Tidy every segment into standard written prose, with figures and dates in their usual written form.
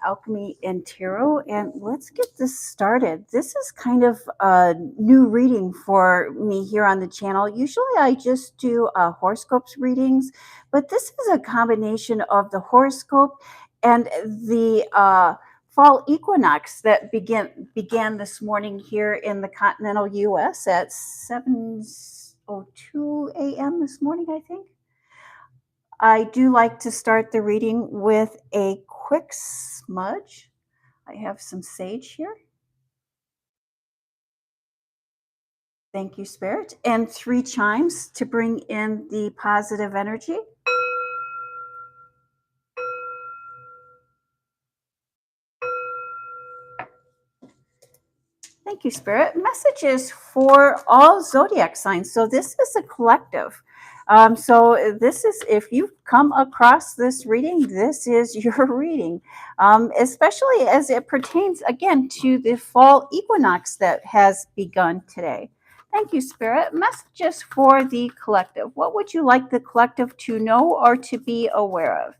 Alchemy and Tarot, and let's get this started. This is kind of a new reading for me here on the channel. Usually I just do horoscopes readings, but this is a combination of the horoscope and the fall equinox that began this morning here in the continental US at 7:02 a.m. this morning, I think. I do like to start the reading with a quick smudge. I have some sage here. Thank you, Spirit. And 3 chimes to bring in the positive energy. Thank you, Spirit. Messages for all zodiac signs. So this is a collective. So this is, if you come across this reading, this is your reading, especially as it pertains, again, to the fall equinox that has begun today. Thank you, Spirit. Messages for the collective. What would you like the collective to know or to be aware of?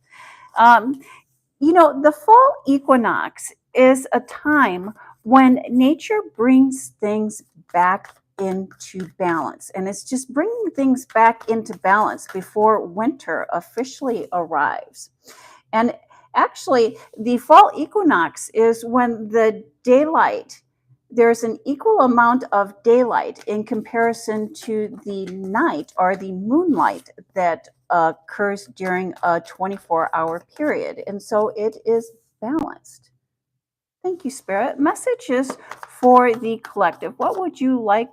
The fall equinox is a time when nature brings things back into balance. And it's just bringing things back into balance before winter officially arrives. And actually, the fall equinox is when there's an equal amount of daylight in comparison to the night or the moonlight that occurs during a 24-hour period. And so it is balanced. Thank you, Spirit. Messages for the collective. What would you like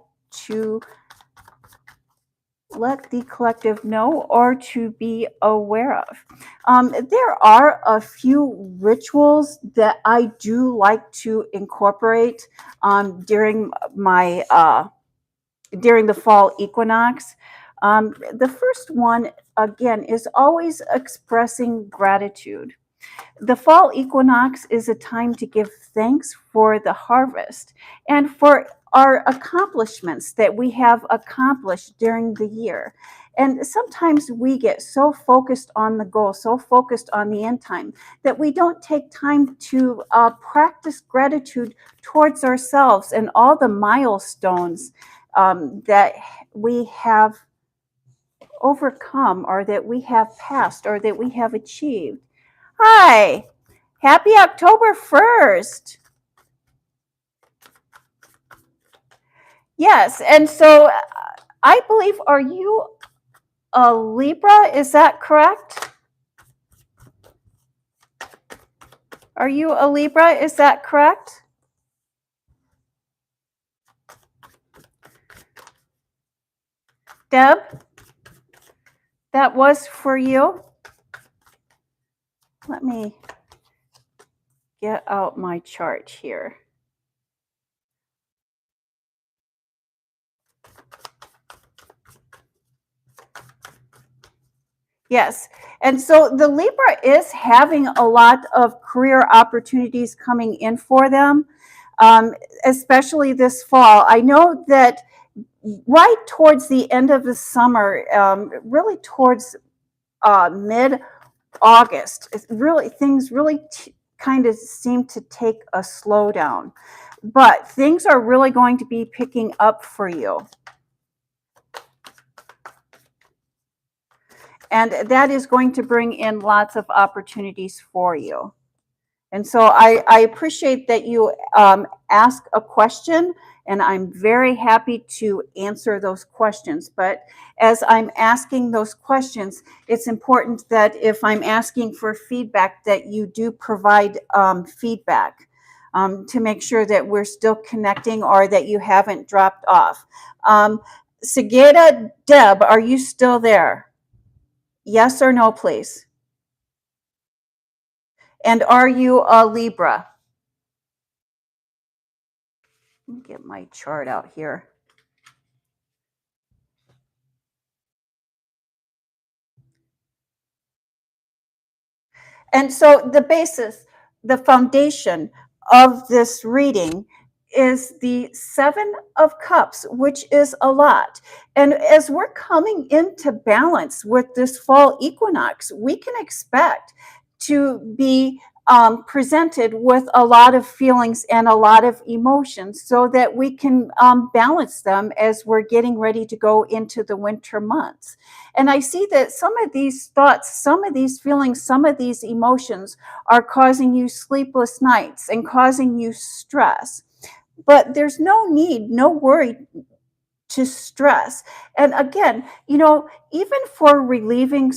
to let the collective know or to be aware of? There are a few rituals that I do like to incorporate during the fall equinox. The first one, again, is always expressing gratitude. The fall equinox is a time to give thanks for the harvest and for our accomplishments that we have accomplished during the year. And sometimes we get so focused on the goal, so focused on the end time, that we don't take time to practice gratitude towards ourselves and all the milestones that we have overcome, or that we have passed, or that we have achieved. Hi, happy October 1st. Yes, and so I believe, are you a Libra? Is that correct? Are you a Libra? Is that correct? Deb, that was for you. Let me get out my chart here. Yes, and so the Libra is having a lot of career opportunities coming in for them, especially this fall. I know that right towards the end of the summer, really towards mid-August, things really kind of seem to take a slowdown, but things are really going to be picking up for you. And that is going to bring in lots of opportunities for you. And so I appreciate that you ask a question, and I'm very happy to answer those questions. But as I'm asking those questions, it's important that if I'm asking for feedback, that you do provide feedback to make sure that we're still connecting or that you haven't dropped off. Sageda Deb, are you still there? Yes or no, please. And are you a Libra? Let me get my chart out here. And so the basis, the foundation of this reading is the 7 of Cups, which is a lot. And as we're coming into balance with this fall equinox, we can expect to be presented with a lot of feelings and a lot of emotions so that we can balance them as we're getting ready to go into the winter months. And I see that some of these thoughts, some of these feelings, some of these emotions are causing you sleepless nights and causing you stress. But there's no need, no worry to stress. And again, even for relieving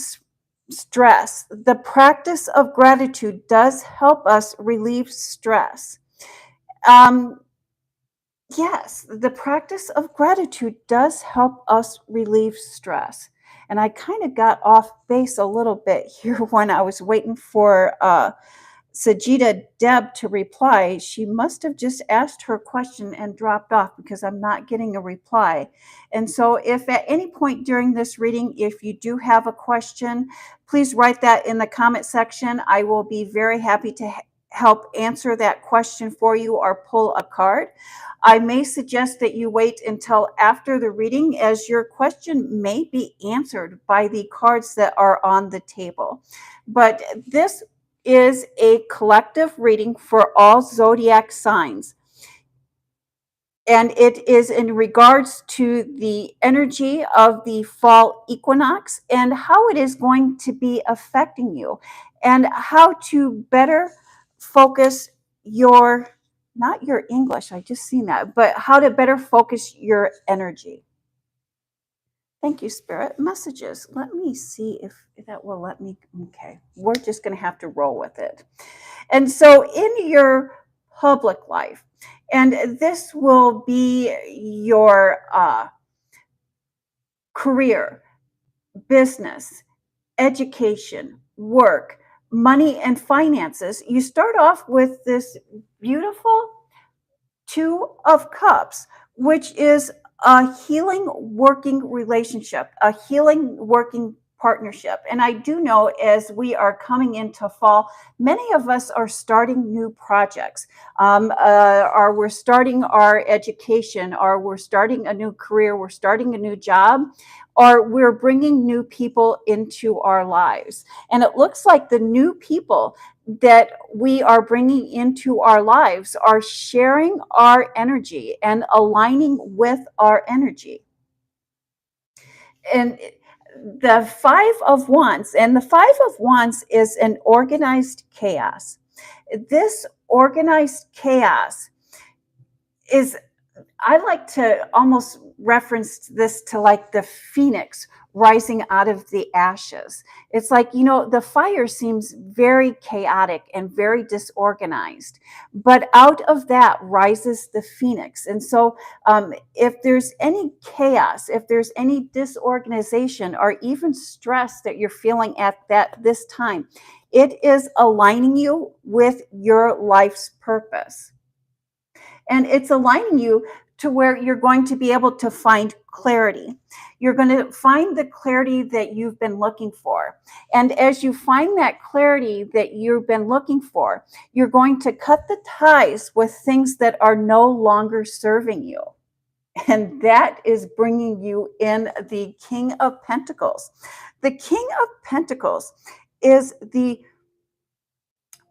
stress, the practice of gratitude does help us relieve stress. Um, yes, the practice of gratitude does help us relieve stress. And I kind of got off base a little bit here when I was waiting for Sajida Deb to reply. She must have just asked her question and dropped off because I'm not getting a reply. And so if at any point during this reading, if you do have a question, please write that in the comment section. I will be very happy to help answer that question for you or pull a card. I may suggest that you wait until after the reading, as your question may be answered by the cards that are on the table. But this is a collective reading for all zodiac signs. And it is in regards to the energy of the fall equinox and how it is going to be affecting you and how to better focus your, not your English, I just seen that, but how to better focus your energy. Thank you, Spirit. Messages. Let me see if that will let me. Okay. We're just going to have to roll with it. And so in your public life, and this will be your career, business, education, work, money, and finances, you start off with this beautiful Two of Cups, which is a healing working relationship, a healing working partnership. And I do know as we are coming into fall, many of us are starting new projects, or we're starting our education, or we're starting a new career, we're starting a new job, or we're bringing new people into our lives. And it looks like the new people that we are bringing into our lives are sharing our energy and aligning with our energy. And the Five of Wands, and the Five of Wands is an organized chaos. This organized chaos is, I like to almost reference this to like the phoenix rising out of the ashes. It's like, the fire seems very chaotic and very disorganized, but out of that rises the phoenix. And so if there's any chaos, if there's any disorganization or even stress that you're feeling at this time, it is aligning you with your life's purpose. And it's aligning you to where you're going to be able to find clarity. You're going to find the clarity that you've been looking for. And as you find that clarity that you've been looking for, you're going to cut the ties with things that are no longer serving you. And that is bringing you in the King of Pentacles. The King of Pentacles is the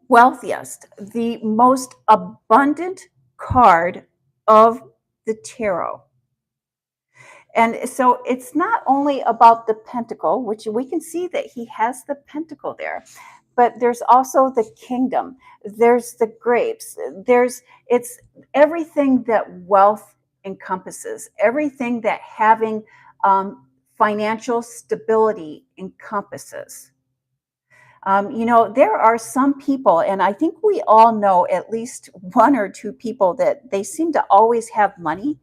wealthiest, the most abundant card of the tarot. And so it's not only about the pentacle, which we can see that he has the pentacle there, but there's also the kingdom. There's the grapes. It's everything that wealth encompasses, everything that having financial stability encompasses. There are some people, and I think we all know at least one or two people that they seem to always have money,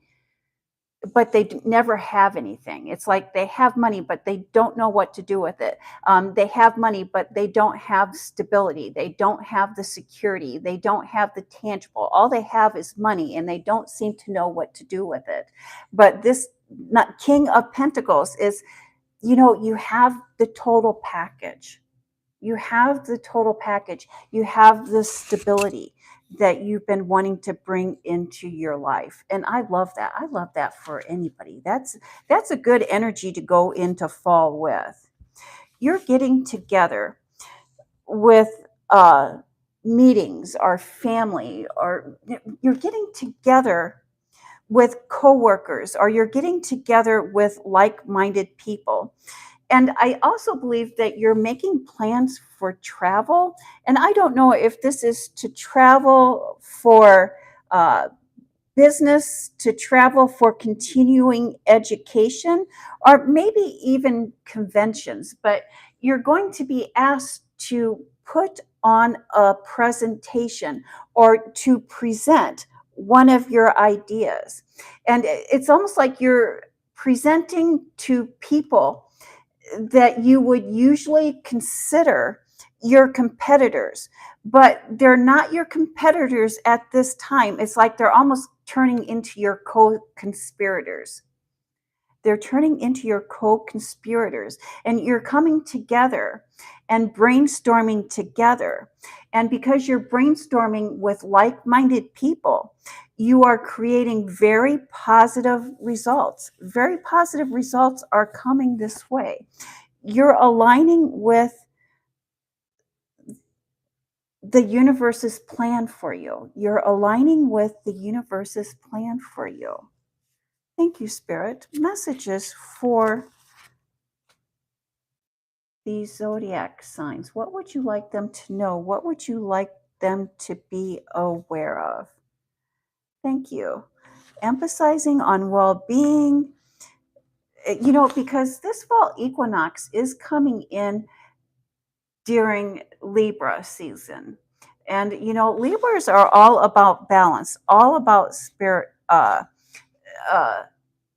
but they never have anything. It's like they have money, but they don't know what to do with it. They have money, but they don't have stability. They don't have the security. They don't have the tangible. All they have is money, and they don't seem to know what to do with it. But this King of Pentacles is, you have the total package. You have the total package. You have the stability that you've been wanting to bring into your life. And I love that. I love that for anybody. That's a good energy to go into fall with. You're getting together with meetings, our family, or you're getting together with coworkers, or you're getting together with like-minded people. And I also believe that you're making plans for travel. And I don't know if this is to travel for uh, business, to travel for continuing education, or maybe even conventions. But you're going to be asked to put on a presentation or to present one of your ideas. And it's almost like you're presenting to people that you would usually consider your competitors, but they're not your competitors at this time. It's like they're almost turning into your co-conspirators. They're turning into your co-conspirators, and you're coming together and brainstorming together. And because you're brainstorming with like-minded people, you are creating very positive results. Very positive results are coming this way. You're aligning with the universe's plan for you. You're aligning with the universe's plan for you. Thank you, Spirit. Messages for these zodiac signs. What would you like them to know? What would you like them to be aware of? Thank you. Emphasizing on well being, because this fall equinox is coming in during Libra season. And, Libras are all about balance, all about spirit, uh,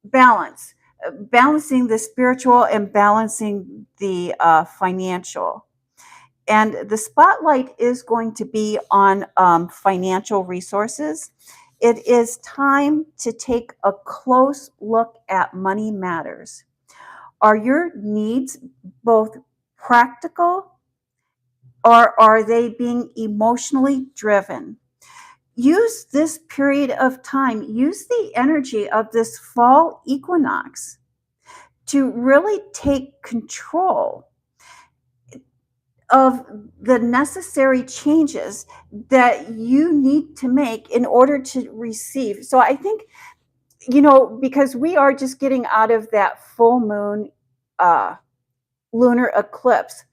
balance, balancing the spiritual and balancing the financial. And the spotlight is going to be on financial resources. It is time to take a close look at money matters. Are your needs both practical, or are they being emotionally driven? Use this period of time, use the energy of this fall equinox to really take control of the necessary changes that you need to make in order to receive. So I think, because we are just getting out of that full moon lunar eclipse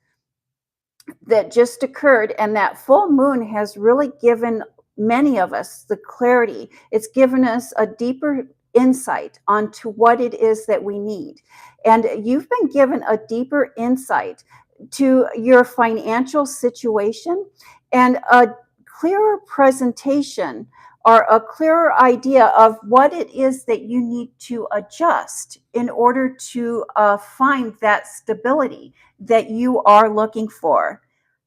that just occurred, and that full moon has really given many of us the clarity. It's given us a deeper insight onto what it is that we need. And you've been given a deeper insight to your financial situation, and a clearer presentation or a clearer idea of what it is that you need to adjust in order to find that stability that you are looking for.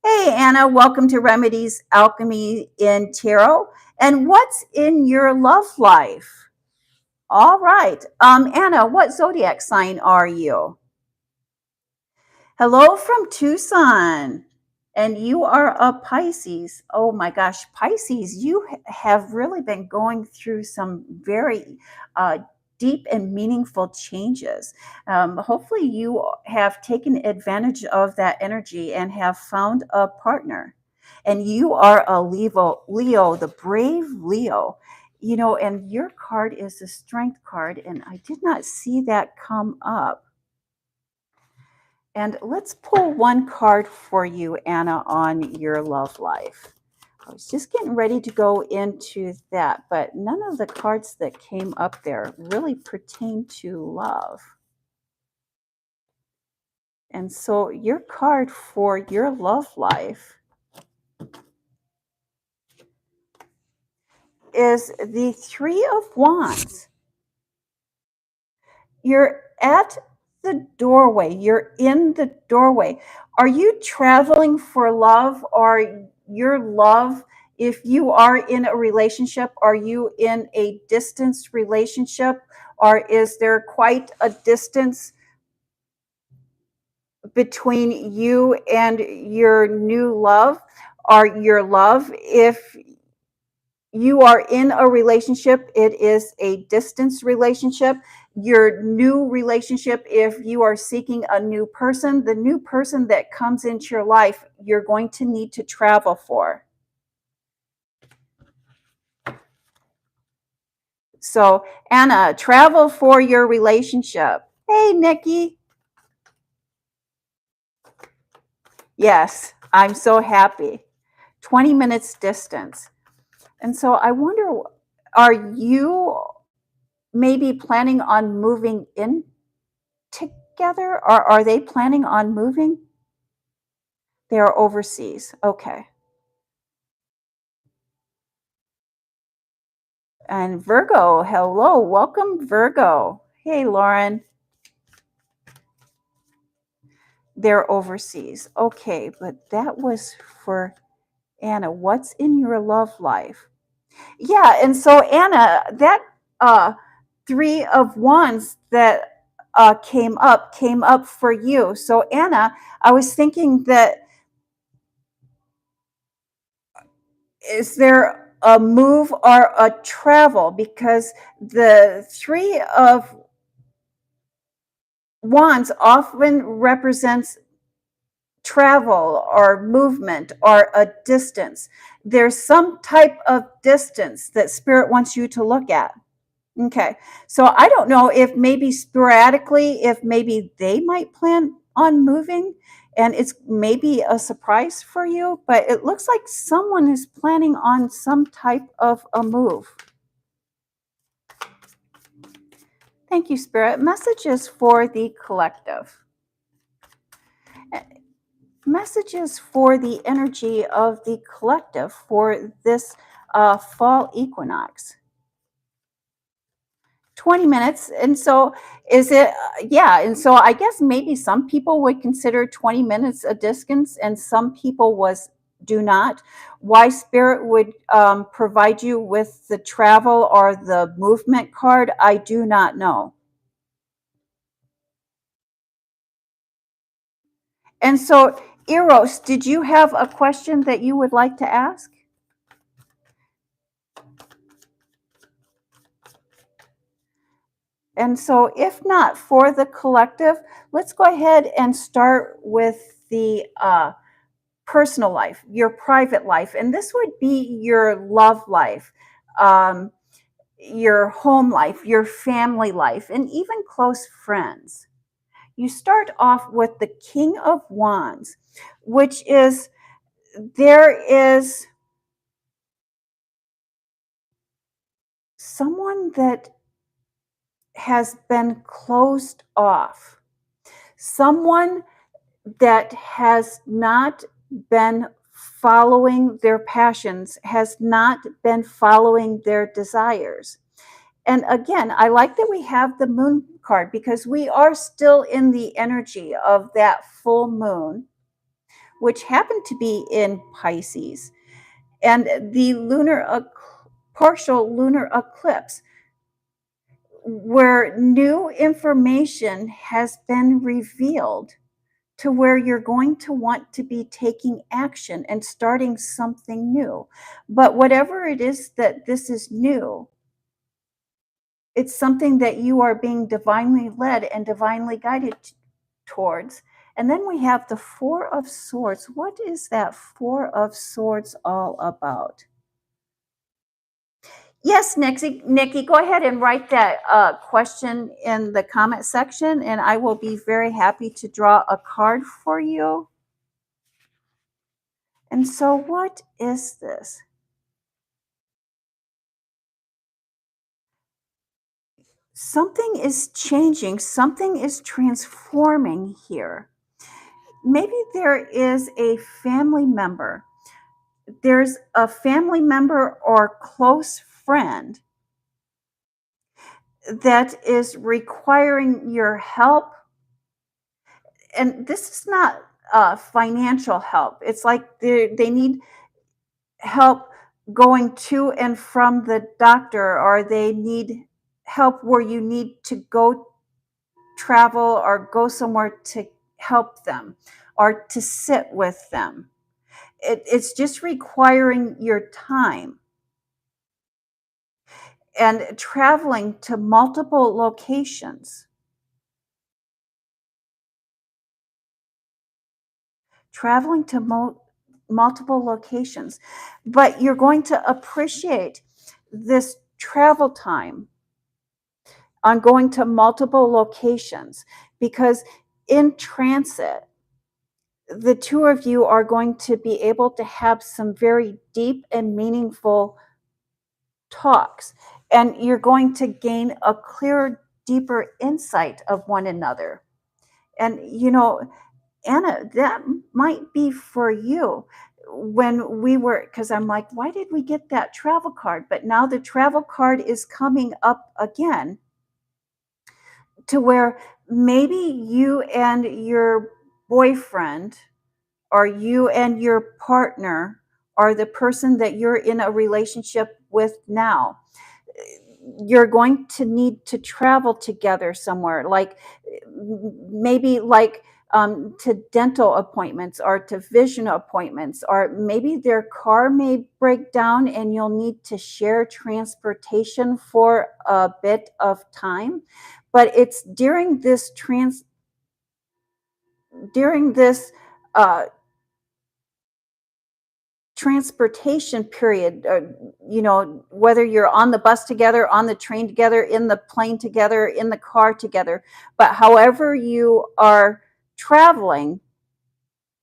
Hey, Anna, welcome to Remedies Alchemy in Tarot. And what's in your love life? All right. Anna, what zodiac sign are you? Hello from Tucson. And you are a Pisces. Oh my gosh, Pisces, you have really been going through some very deep and meaningful changes. Hopefully, you have taken advantage of that energy and have found a partner. And you are a Leo, the brave Leo. And your card is the Strength card, and I did not see that come up. And let's pull one card for you, Anna, on your love life. I was just getting ready to go into that, but none of the cards that came up there really pertain to love. And so your card for your love life is the Three of Wands. You're at the doorway. You're in the doorway. Are you traveling for love, or your love? If you are in a relationship, are you in a distance relationship, or is there quite a distance between you and your new love, or your love? If you are in a relationship, it is a distance relationship. Your new relationship, if you are seeking a new person, the new person that comes into your life, you're going to need to travel for. So, Anna, travel for your relationship. Hey, Nikki. Yes, I'm so happy. 20 minutes distance. And so I wonder, are you maybe planning on moving in together? Or are they planning on moving? They are overseas. Okay. And Virgo, hello. Welcome, Virgo. Hey, Lauren. They're overseas. Okay, but that was for Anna. What's in your love life? Yeah, and so Anna, that uh 3 of Wands that came up for you. So Anna, I was thinking that, is there a move or a travel, because the 3 of Wands often represents travel or movement or a distance. There's some type of distance that spirit wants you to look at. Okay. So I don't know if maybe sporadically, if maybe they might plan on moving and it's maybe a surprise for you, but it looks like someone is planning on some type of a move. Thank you, Spirit. Messages for the collective. Messages for the energy of the collective for this fall equinox. 20 minutes. And so is it, yeah. And so I guess maybe some people would consider 20 minutes a distance and some people do not. Why spirit would provide you with the travel or the movement card, I do not know. And so, Eros, did you have a question that you would like to ask? And so, if not, for the collective, let's go ahead and start with the personal life, your private life. And this would be your love life, your home life, your family life, and even close friends. You start off with the King of Wands, which is, there is someone that has been closed off, someone that has not been following their passions, has not been following their desires. And again, I like that we have the moon card because we are still in the energy of that full moon, which happened to be in Pisces, and the partial lunar eclipse, where new information has been revealed to where you're going to want to be taking action and starting something new. But whatever it is that this is new, it's something that you are being divinely led and divinely guided towards. And then we have the Four of Swords. What is that Four of Swords all about? Yes, Nikki, go ahead and write that question in the comment section, and I will be very happy to draw a card for you. And so, what is this? Something is changing, something is transforming here. Maybe there is a family member. There's a family member or close friend that is requiring your help. And this is not financial help. It's like they need help going to and from the doctor, or they need help where you need to go travel or go somewhere to help them or to sit with them. It's just requiring your time and traveling to multiple locations. Traveling to multiple locations. But you're going to appreciate this travel time on going to multiple locations, because in transit, the two of you are going to be able to have some very deep and meaningful talks, and you're going to gain a clearer, deeper insight of one another. And, Anna, that might be for you. When we were, because I'm like, why did we get that travel card? But now the travel card is coming up again, to where maybe you and your boyfriend, or you and your partner, or the person that you're in a relationship with now, you're going to need to travel together somewhere, like maybe like to dental appointments or to vision appointments, or maybe their car may break down and you'll need to share transportation for a bit of time. But it's during this uh, transportation period, whether you're on the bus together, on the train together, in the plane together, in the car together, but however you are traveling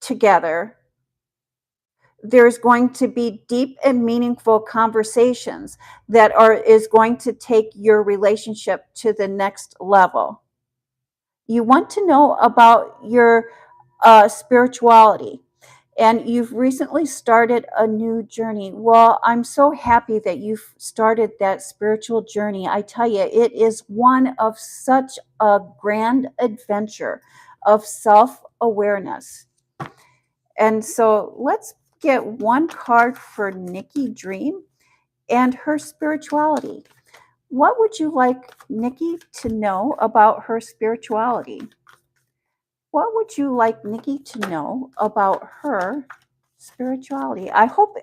together, there's going to be deep and meaningful conversations that is going to take your relationship to the next level. You want to know about your spirituality, and you've recently started a new journey. Well, I'm so happy that you've started that spiritual journey. I tell you, it is one of such a grand adventure of self-awareness. And so let's get one card for Nikki Dream and her spirituality. What would you like Nikki to know about her spirituality? What would you like Nikki to know about her spirituality? I hope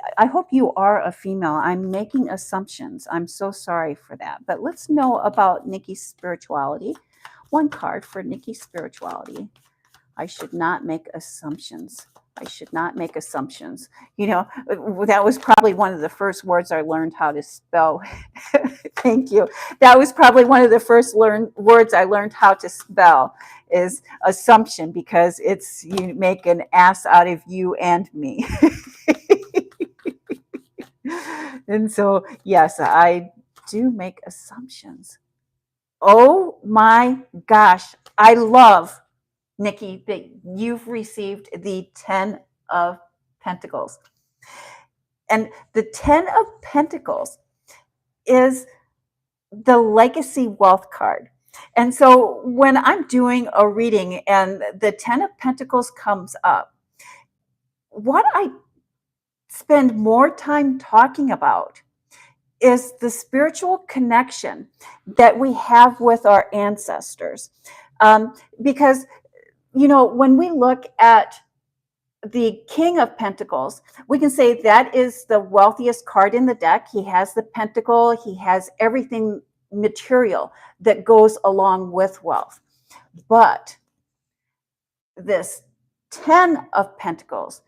you are a female. I'm making assumptions. I'm so sorry for that. But let's know about Nikki's spirituality. One card for Nikki's spirituality. I should not make assumptions. I should not make assumptions. That was probably one of the first words I learned how to spell. Thank you. That was probably one of the first words I learned how to spell, is assumption, because it's, you make an ass out of you and me. And so, yes, I do make assumptions. Oh my gosh. I love, Nikki, that you've received the 10 of Pentacles. And the 10 of Pentacles is the legacy wealth card. And so when I'm doing a reading and the 10 of Pentacles comes up, what I spend more time talking about is the spiritual connection that we have with our ancestors. Because, when we look at the King of Pentacles, we can say that is the wealthiest card in the deck. He has the pentacle, he has everything material that goes along with wealth. But this 10 of Pentacles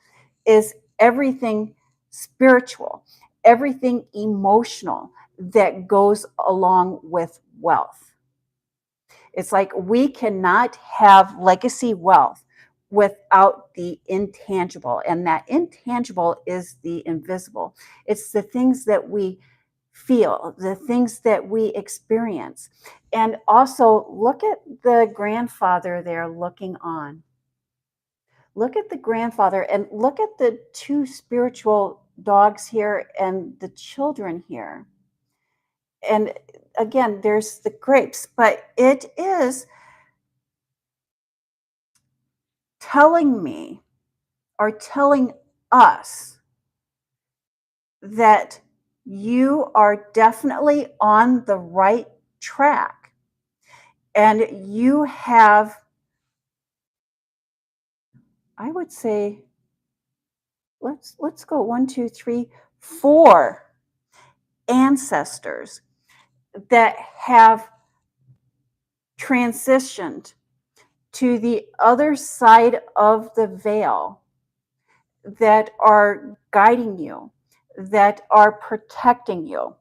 is everything spiritual, everything emotional that goes along with wealth. It's like we cannot have legacy wealth without the intangible. And that intangible is the invisible. It's the things that we feel, the things that we experience. And also look at the grandfather there looking on. Look at the grandfather and look at the two spiritual dogs here and the children here. And again, there's the grapes, but it is telling me, or telling us, that you are definitely on the right track, and you have, I would say, let's go 1, 2, 3, 4 ancestors that have transitioned to the other side of the veil, that are guiding you, that are protecting you.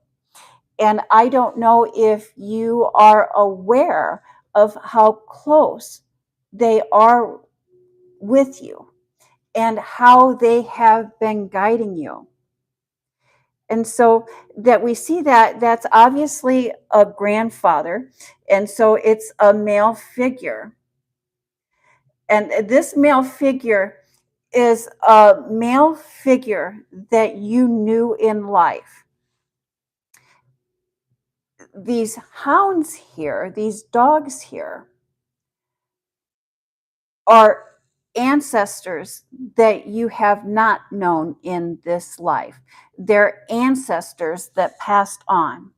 And I don't know if you are aware of how close they are with you and how they have been guiding you. And so that we see that that's obviously a grandfather. And so it's a male figure. And this male figure is a male figure that you knew in life. These hounds here, these dogs here, are ancestors that you have not known in this life. They're ancestors that passed on.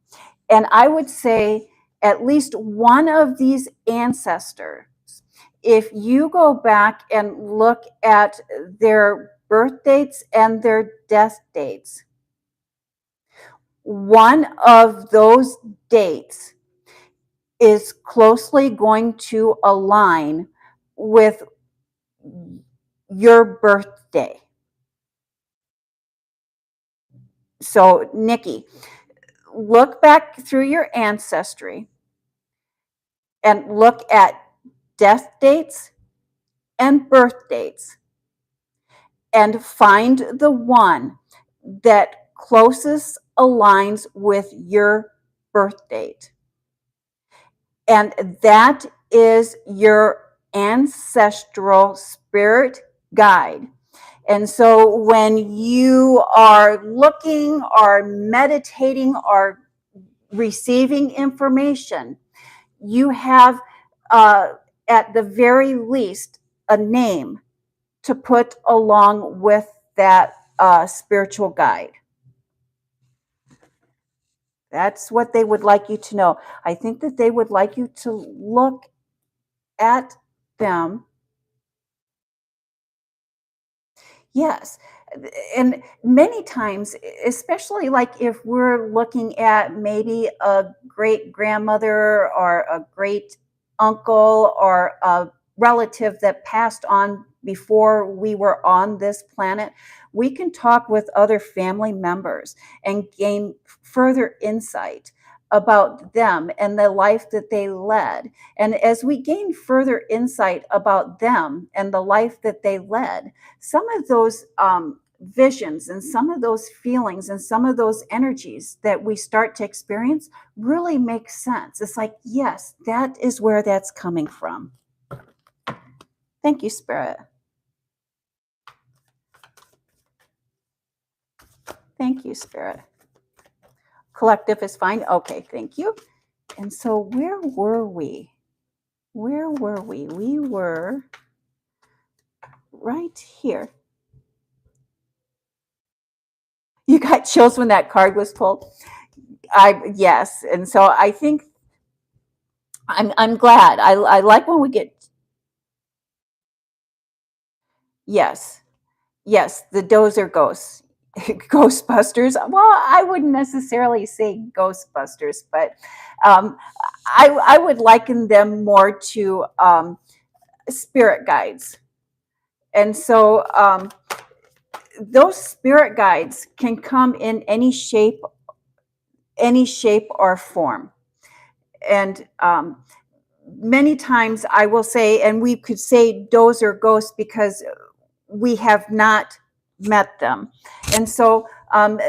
And I would say at least one of these ancestors, if you go back and look at their birth dates and their death dates, one of those dates is closely going to align with your birthday. So, Nikki, look back through your ancestry and look at death dates and birth dates and find the one that closest aligns with your birth date. And that is your ancestral spirit guide. And so when you are looking or meditating or receiving information, you have, at the very least, a name to put along with that spiritual guide. That's what they would like you to know. I think that they would like you to look at them. Yes. And many times, especially like if we're looking at maybe a great grandmother or a great uncle or a relative that passed on before we were on this planet, we can talk with other family members and gain further insight about them and the life that they led. And as we gain further insight about them and the life that they led, some of those visions and some of those feelings and some of those energies that we start to experience really make sense. It's like, yes, that is where that's coming from. Thank you, Spirit. Thank you, Spirit. Collective is fine. Okay, thank you. And so where were we? Where were we? We were right here. You got chills when that card was pulled. Yes, and so I think I'm glad. I like when we get, yes, yes, the dozer ghosts. Ghostbusters. Well, I wouldn't necessarily say Ghostbusters, but I would liken them more to spirit guides. And so those spirit guides can come in any shape or form. And many times I will say, and we could say dozer ghosts because we have not met them. And so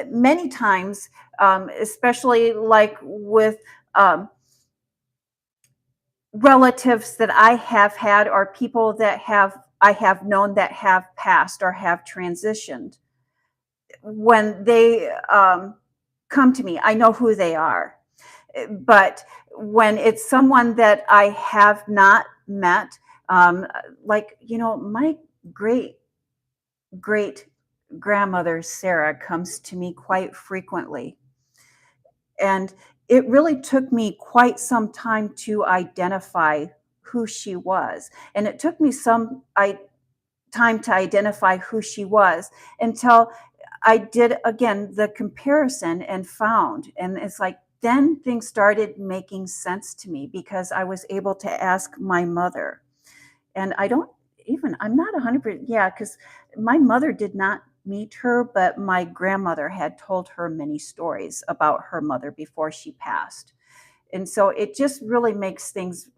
many times, especially like with relatives that I have had or people that I have known that have passed or have transitioned, when they come to me, I know who they are. But when it's someone that I have not met, like, my great grandmother Sarah comes to me quite frequently. And it really took me quite some time to identify who she was. And it took me some time to identify who she was until I did, again, the comparison and found. And it's like, then things started making sense to me because I was able to ask my mother. And I'm not 100%, yeah, because my mother did not meet her, but my grandmother had told her many stories about her mother before she passed. And so it just really makes things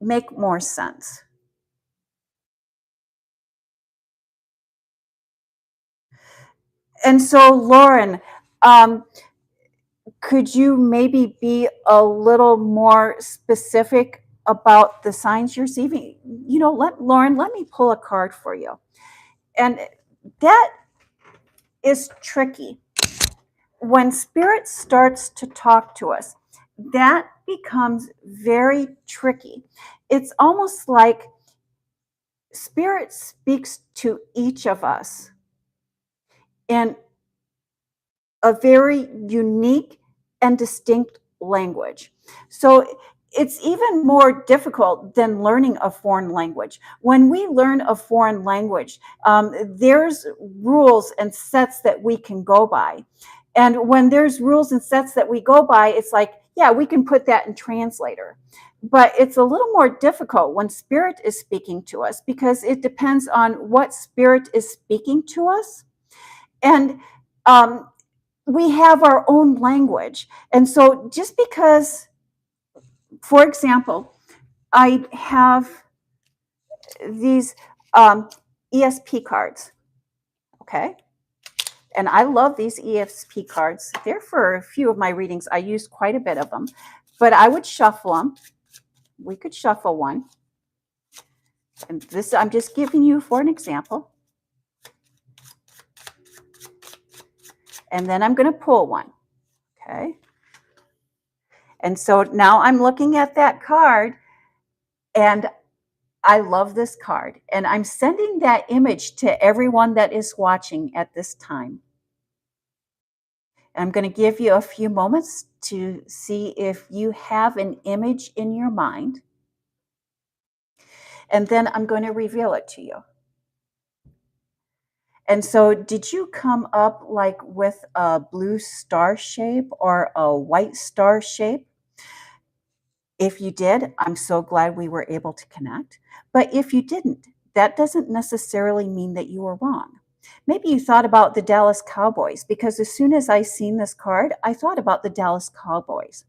make more sense. And so, Lauren, um, could you maybe be a little more specific about the signs you're receiving? Lauren, let me pull a card for you. And that is tricky. When spirit starts to talk to us, that becomes very tricky. It's almost like spirit speaks to each of us in a very unique and distinct language. So it's even more difficult than learning a foreign language. When we learn a foreign language, there's rules and sets that we can go by. And when there's rules and sets that we go by, it's like, yeah, we can put that in translator. But it's a little more difficult when spirit is speaking to us because it depends on what spirit is speaking to us. And we have our own language. And so just because, for example, I have these ESP cards, okay? And I love these ESP cards. They're for a few of my readings. I use quite a bit of them, but I would shuffle them. We could shuffle one. And this, I'm just giving you for an example. And then I'm going to pull one, okay? And so now I'm looking at that card, and I love this card. And I'm sending that image to everyone that is watching at this time. I'm going to give you a few moments to see if you have an image in your mind. And then I'm going to reveal it to you. And so did you come up like with a blue star shape or a white star shape? If you did, I'm so glad we were able to connect. But if you didn't, that doesn't necessarily mean that you were wrong. Maybe you thought about the Dallas Cowboys, because as soon as I seen this card, I thought about the Dallas Cowboys.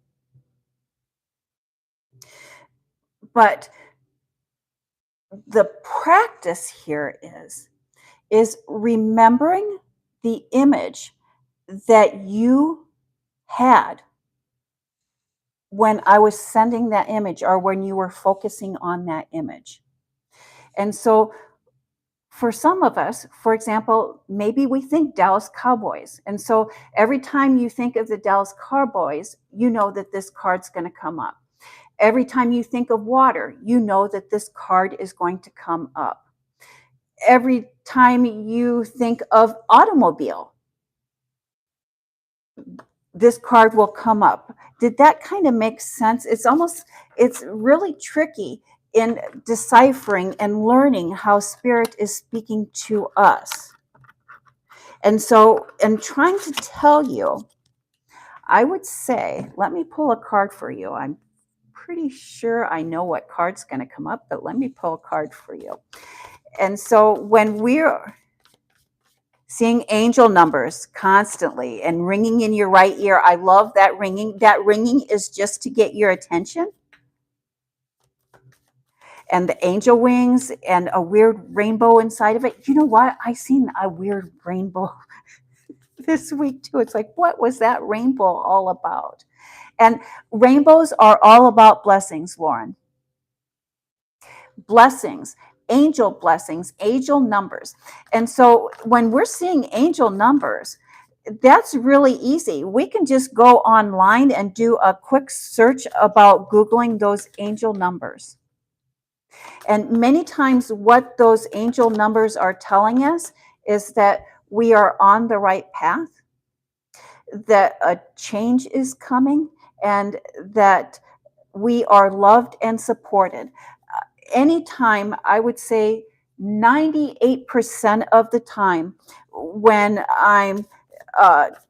But the practice here is remembering the image that you had when I was sending that image, or when you were focusing on that image. And so for some of us, for example, maybe we think Dallas Cowboys. And so every time you think of the Dallas Cowboys, you know that this card's going to come up. Every time you think of water, you know that this card is going to come up. Every time you think of automobile, this card will come up. Did that kind of make sense? It's really tricky in deciphering and learning how spirit is speaking to us. And so, in trying to tell you, I would say, let me pull a card for you. I'm pretty sure I know what card's going to come up, but let me pull a card for you. And so when we're seeing angel numbers constantly and ringing in your right ear, I love that ringing. That ringing is just to get your attention. And the angel wings and a weird rainbow inside of it. You know what? I seen a weird rainbow this week too. It's like, what was that rainbow all about? And rainbows are all about blessings, Lauren. Blessings, angel blessings, angel numbers. And so when we're seeing angel numbers, that's really easy. We can just go online and do a quick search about Googling those angel numbers. And many times what those angel numbers are telling us is that we are on the right path, that a change is coming, and that we are loved and supported. Anytime, I would say 98% of the time, when I'm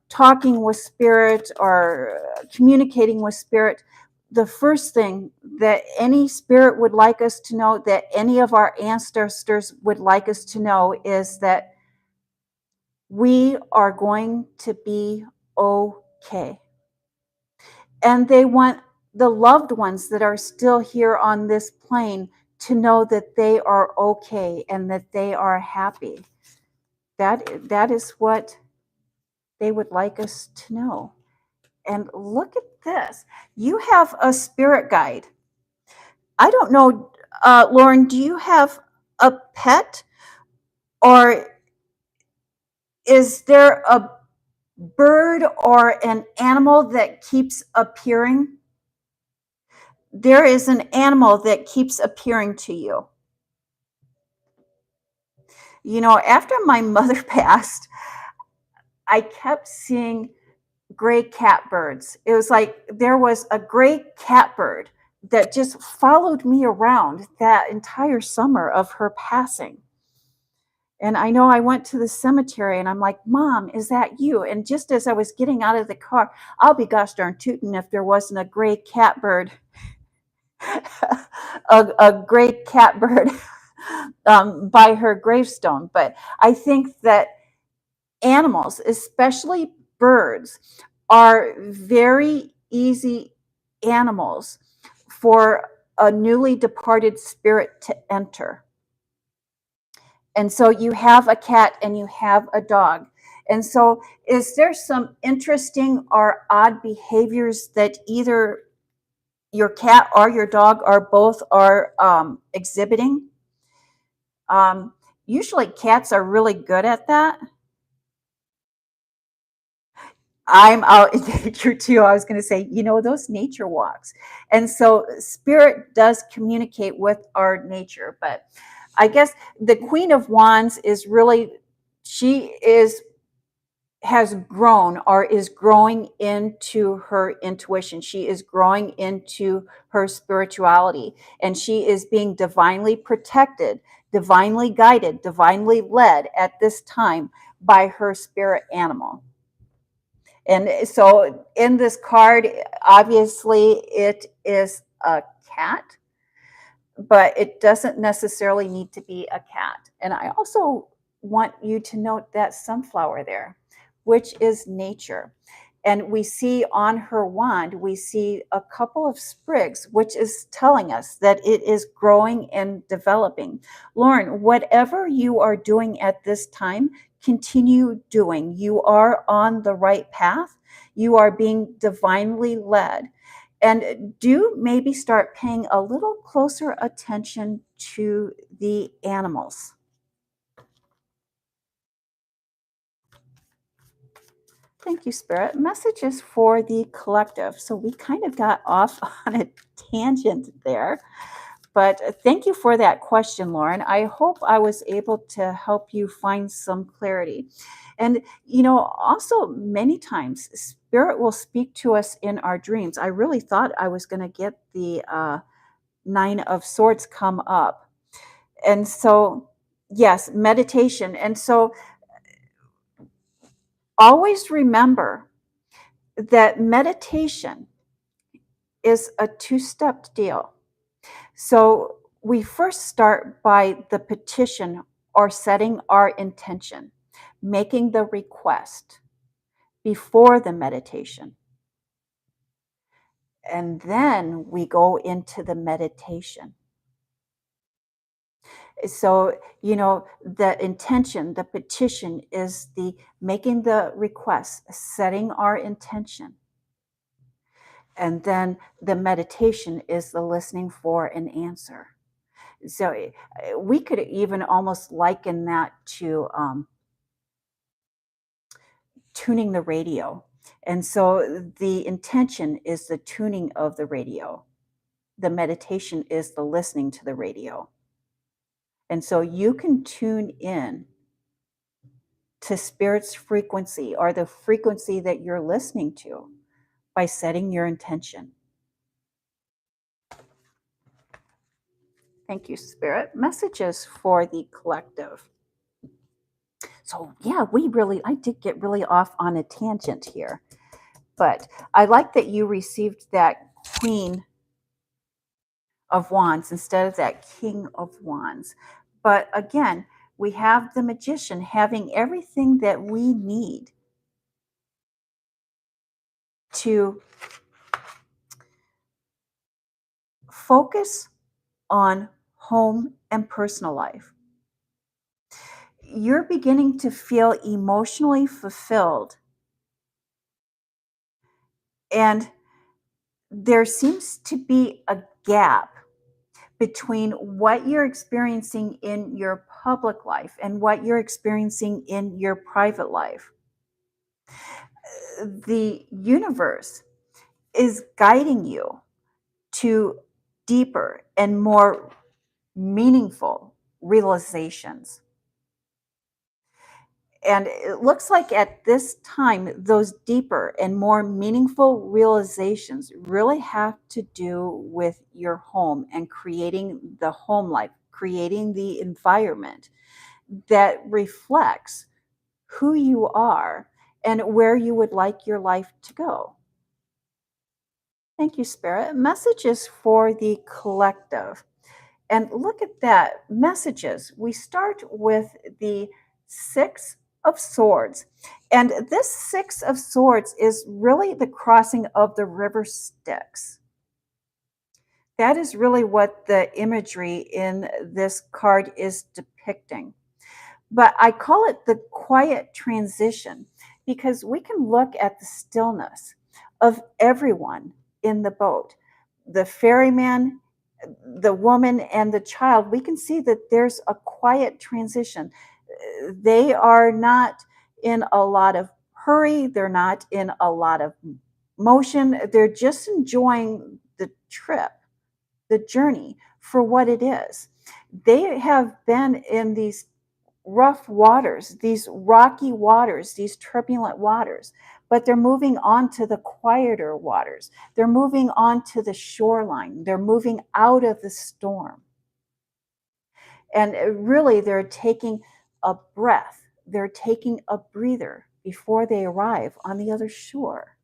talking with spirit or communicating with spirit, the first thing that any spirit would like us to know, that any of our ancestors would like us to know, is that We are going to be okay. And they want the loved ones that are still here on this plane to know that they are okay and that they are happy. That is what they would like us to know. And look at this. You have a spirit guide. I don't know, Lauren, do you have a pet, or is there a bird or an animal that keeps appearing? There is an animal that keeps appearing to you. You know, after my mother passed, I kept seeing gray catbirds. It was like there was a gray catbird that just followed me around that entire summer of her passing. And I know I went to the cemetery and I'm like, Mom, is that you? And just as I was getting out of the car, I'll be gosh darn tootin' if there wasn't a gray catbird, a gray catbird by her gravestone. But I think that animals, especially birds, are very easy animals for a newly departed spirit to enter. And so you have a cat and you have a dog. And so is there some interesting or odd behaviors that either your cat or your dog or both are exhibiting? Usually cats are really good at that. I'm out in nature too. I was going to say, you know, those nature walks. And so spirit does communicate with our nature. But I guess the Queen of Wands is really, she has grown or is growing into her intuition. She is growing into her spirituality, and she is being divinely protected, divinely guided, divinely led at this time by her spirit animal. And so in this card, obviously it is a cat, but it doesn't necessarily need to be a cat. And I also want you to note that sunflower there, which is nature. And we see on her wand, we see a couple of sprigs, which is telling us that it is growing and developing. Lauren, whatever you are doing at this time, continue doing. You are on the right path. You are being divinely led. And do maybe start paying a little closer attention to the animals. Thank you, Spirit. Messages for the collective. So we kind of got off on a tangent there, but thank you for that question, Lauren. I hope I was able to help you find some clarity. And, you know, also many times Spirit will speak to us in our dreams. I really thought I was going to get the Nine of Swords come up. And so, yes, meditation. And so always remember that meditation is a two-step deal. So we first start by the petition or setting our intention, making the request before the meditation. And then we go into the meditation. So, you know, the intention, the petition is the making the request, setting our intention. And then the meditation is the listening for an answer. So we could even almost liken that to tuning the radio. And so the intention is the tuning of the radio. The meditation is the listening to the radio. And so you can tune in to Spirit's frequency or the frequency that you're listening to by setting your intention. Thank you, Spirit. Messages for the collective. So yeah, I did get really off on a tangent here, but I like that you received that Queen of Wands instead of that King of Wands. But again, We have the Magician having everything that we need to focus on home and personal life. You're beginning to feel emotionally fulfilled, and there seems to be a gap between what you're experiencing in your public life and what you're experiencing in your private life. The universe is guiding you to deeper and more meaningful realizations. And it looks like at this time, those deeper and more meaningful realizations really have to do with your home and creating the home life, creating the environment that reflects who you are and where you would like your life to go. Thank you, Spirit. Messages for the collective. And look at that, messages. We start with the Six of Swords. And this Six of Swords is really the crossing of the river Styx. That is really what the imagery in this card is depicting. But I call it the quiet transition because we can look at the stillness of everyone in the boat. The ferryman, the woman, and the child, we can see that there's a quiet transition. They are not in a lot of hurry, they're not in a lot of motion, they're just enjoying the trip, the journey for what it is. They have been in these rough waters, these rocky waters, these turbulent waters, but they're moving on to the quieter waters. They're moving on to the shoreline. They're moving out of the storm. And really, they're taking a breath, they're taking a breather before they arrive on the other shore.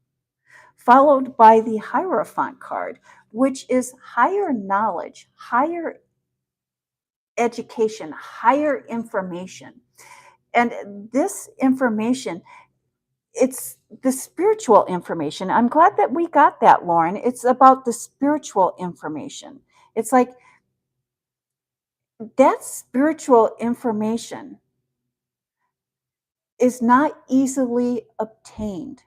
Followed by the Hierophant card, which is higher knowledge, higher education, higher information. And this information, it's the spiritual information. I'm glad that we got that, Lauren. It's about the spiritual information. It's like that spiritual information is not easily obtained,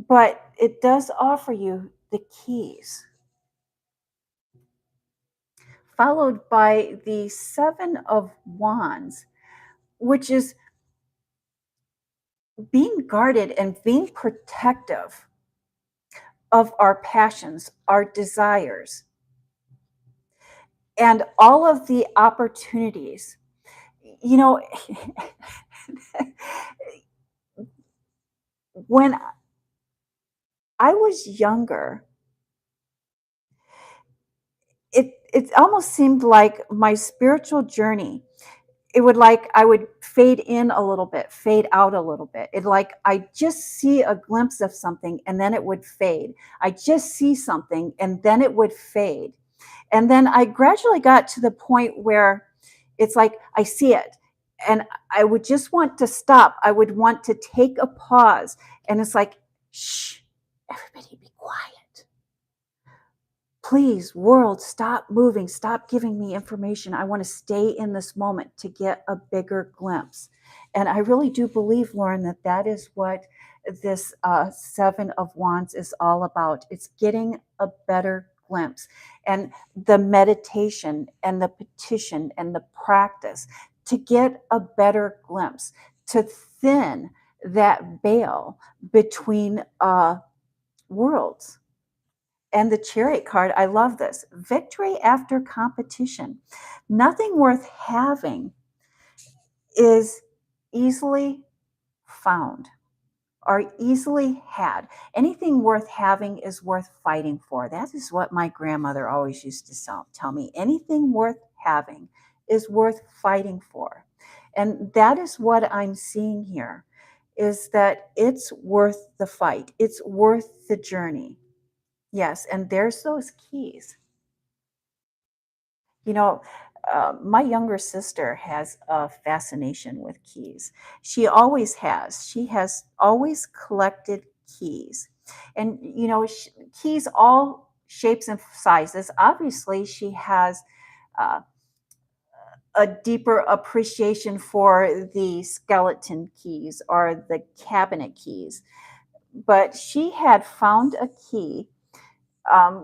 but it does offer you the keys. Followed by the Seven of Wands, which is being guarded and being protective of our passions, our desires, and all of the opportunities. You know, when I was younger, it almost seemed like my spiritual journey, it would like I would fade in a little bit, fade out a little bit. It like I just see a glimpse of something and then it would fade. I just see something and then it would fade. And then I gradually got to the point where it's like I see it and I would just want to stop. I would want to take a pause. And it's like, shh, everybody be quiet. Please, world, stop moving. Stop giving me information. I want to stay in this moment to get a bigger glimpse. And I really do believe, Lauren, that that is what this Seven of Wands is all about. It's getting a better glimpse. And the meditation and the petition and the practice to get a better glimpse, to thin that veil between worlds. And the Chariot card, I love this. Victory after competition. Nothing worth having is easily found or easily had. Anything worth having is worth fighting for. That is what my grandmother always used to tell me. Anything worth having is worth fighting for. And that is what I'm seeing here, is that it's worth the fight. It's worth the journey. Yes, and there's those keys. You know, my younger sister has a fascination with keys. She always has. She has always collected keys. And, keys all shapes and sizes. Obviously, she has uh, a deeper appreciation for the skeleton keys or the cabinet keys. But she had found a key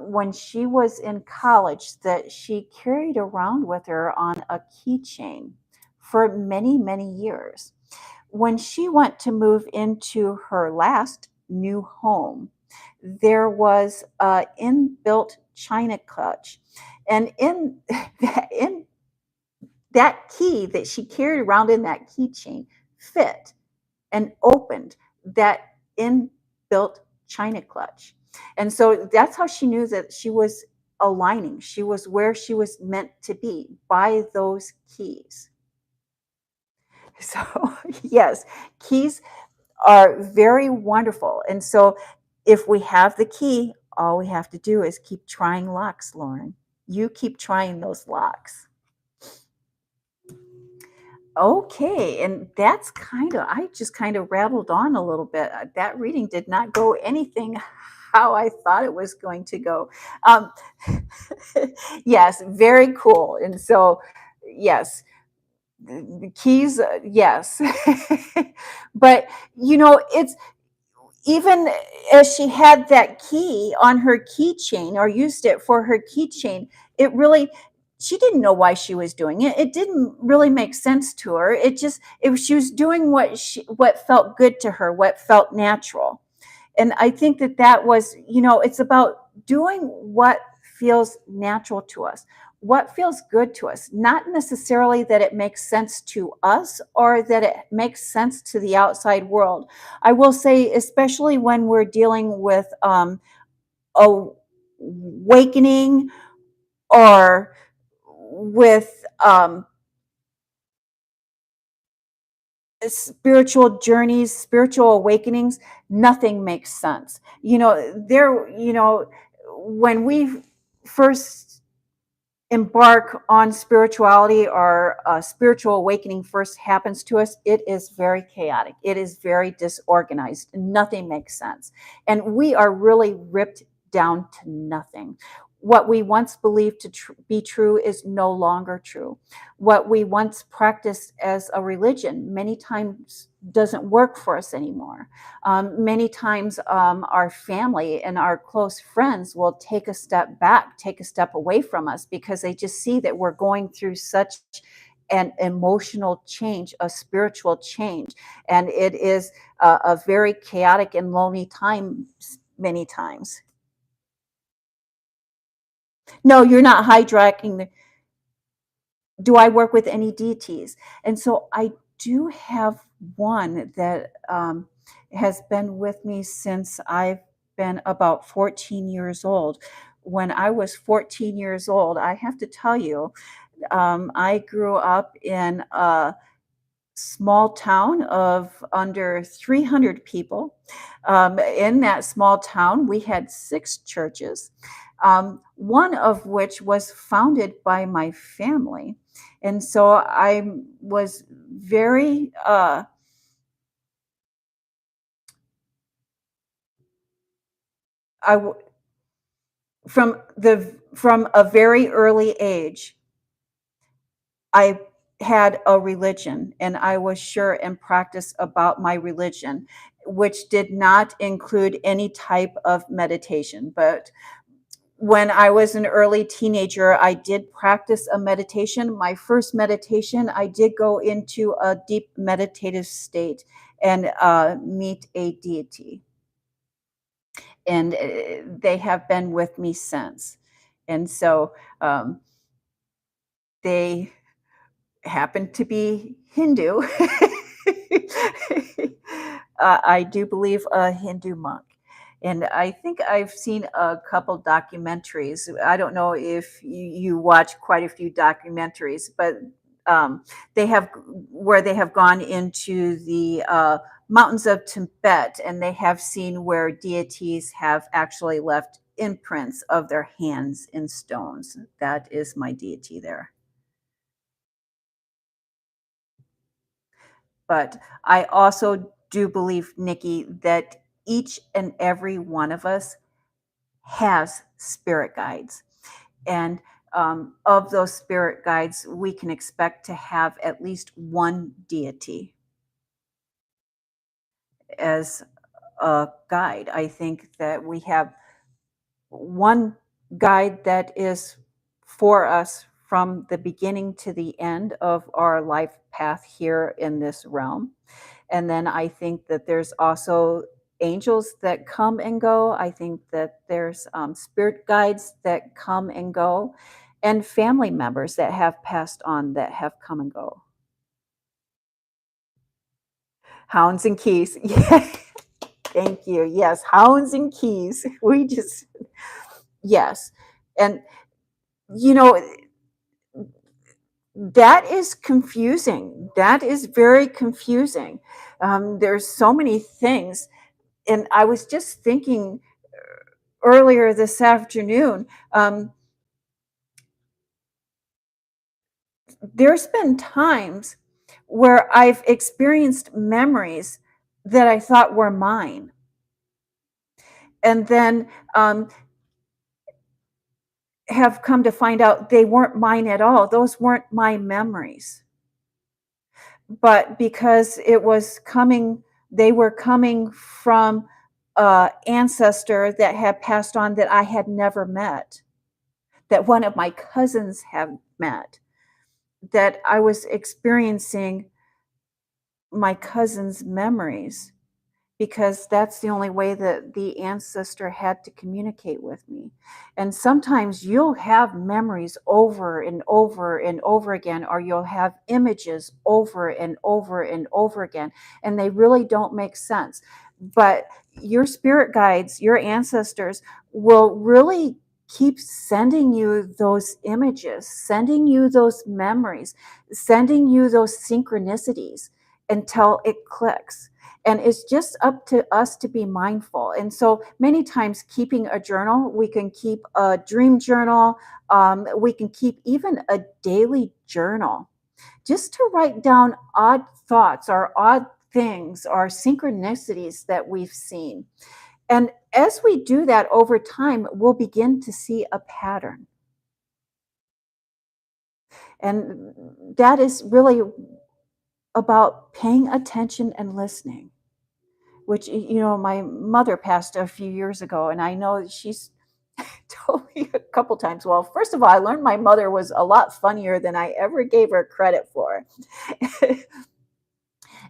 when she was in college that she carried around with her on a keychain for many, many years. When she went to move into her last new home, there was an inbuilt china clutch. And in that key that she carried around in that keychain fit and opened that inbuilt china clutch. And so that's how she knew that she was aligning. She was where she was meant to be by those keys. So, yes, keys are very wonderful. And so, if we have the key, all we have to do is keep trying locks, Lauren. You keep trying those locks. Okay, and that's I just kind of rattled on a little bit. That reading did not go anything how I thought it was going to go. Um, yes, very cool. And so, yes, the keys, yes. But, it's even as she had that key on her keychain or used it for her keychain, it really, she didn't know why she was doing it. It didn't really make sense to her. She was doing what felt good to her, what felt natural. And I think that was, it's about doing what feels natural to us, what feels good to us, not necessarily that it makes sense to us or that it makes sense to the outside world. I will say, especially when we're dealing with awakening or with spiritual journeys, spiritual awakenings, nothing makes sense. When we first embark on spirituality or a spiritual awakening first happens to us, it is very chaotic. It is very disorganized. Nothing makes sense. And we are really ripped down to nothing. What we once believed to be true is no longer true. What we once practiced as a religion many times doesn't work for us anymore. Many times, our family and our close friends will take a step back, take a step away from us because they just see that we're going through such an emotional change, a spiritual change. And it is a very chaotic and lonely time many times. No, you're not hijacking the. Do I work with any deities? And so I do have one that has been with me since I've been about 14 years old. When I was 14 years old, I have to tell you, I grew up in a small town of under 300 people. In that small town, we had 6 churches, one of which was founded by my family. And so I was very, I w- from a very early age, I had a religion and I was sure and practiced about my religion, which did not include any type of meditation. But when I was an early teenager, I did practice a meditation. My first meditation, I did go into a deep meditative state and meet a deity. And they have been with me since. And so they happen to be Hindu. I do believe a Hindu monk. And I think I've seen a couple documentaries. I don't know if you watch quite a few documentaries, but they have where they have gone into the mountains of Tibet and they have seen where deities have actually left imprints of their hands in stones. That is my deity there. But I also do believe, Nikki, that each and every one of us has spirit guides. And of those spirit guides, we can expect to have at least one deity as a guide. I think that we have one guide that is for us from the beginning to the end of our life path here in this realm. And then I think that there's also angels that come and go. I think that there's spirit guides that come and go, and family members that have passed on that have come and go. Hounds and keys. Yeah. Thank you. Yes, hounds and keys. We just, yes. And, you know, that is confusing. That is very confusing. There's so many things. And I was just thinking earlier this afternoon, there's been times where I've experienced memories that I thought were mine. And then have come to find out they weren't mine at all. Those weren't my memories. But because it was coming, they were coming from an ancestor that had passed on that I had never met, that one of my cousins had met, that I was experiencing my cousin's memories, because that's the only way that the ancestor had to communicate with me. And sometimes you'll have memories over and over and over again, or you'll have images over and over and over again, and they really don't make sense. But your spirit guides, your ancestors, will really keep sending you those images, sending you those memories, sending you those synchronicities until it clicks. And it's just up to us to be mindful. And so many times, keeping a journal, we can keep a dream journal, we can keep even a daily journal, just to write down odd thoughts or odd things or synchronicities that we've seen. And as we do that over time, we'll begin to see a pattern. And that is really about paying attention and listening, which, my mother passed a few years ago, and I know she's told me a couple times, well, first of all, I learned my mother was a lot funnier than I ever gave her credit for.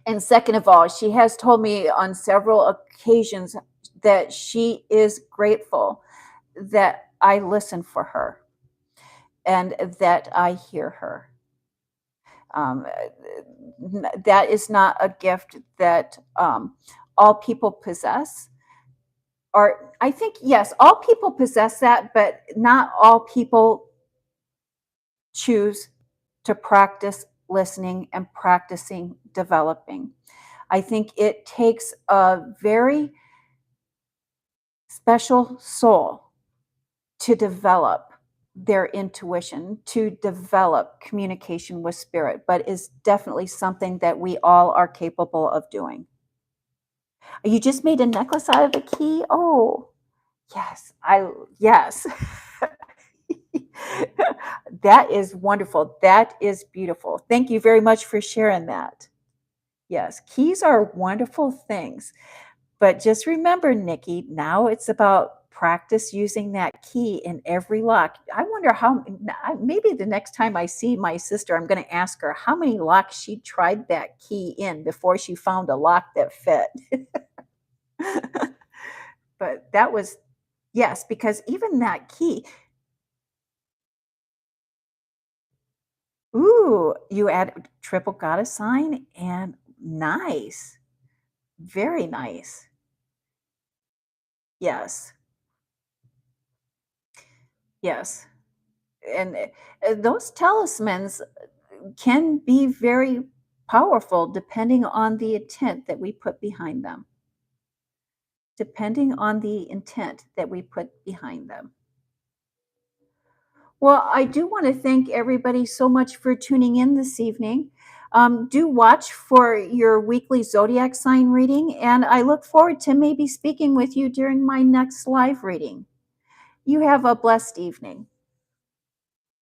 And second of all, she has told me on several occasions that she is grateful that I listen for her and that I hear her. Um, that is not a gift that all people possess. Or I think, yes, all people possess that, but not all people choose to practice listening and practicing developing. I think it takes a very special soul to develop their intuition, to develop communication with spirit, but is definitely something that we all are capable of doing. You just made a necklace out of a key? Oh, yes, yes. That is wonderful. That is beautiful. Thank you very much for sharing that. Yes, keys are wonderful things. But just remember, Nikki, now it's about practice using that key in every lock. I wonder how, maybe the next time I see my sister, I'm going to ask her how many locks she tried that key in before she found a lock that fit. But that was, yes, because even that key, ooh, you add triple goddess sign, and nice. Very nice. Yes. Yes. And those talismans can be very powerful depending on the intent that we put behind them. Depending on the intent that we put behind them. Well, I do want to thank everybody so much for tuning in this evening. Do watch for your weekly zodiac sign reading, and I look forward to maybe speaking with you during my next live reading. You have a blessed evening.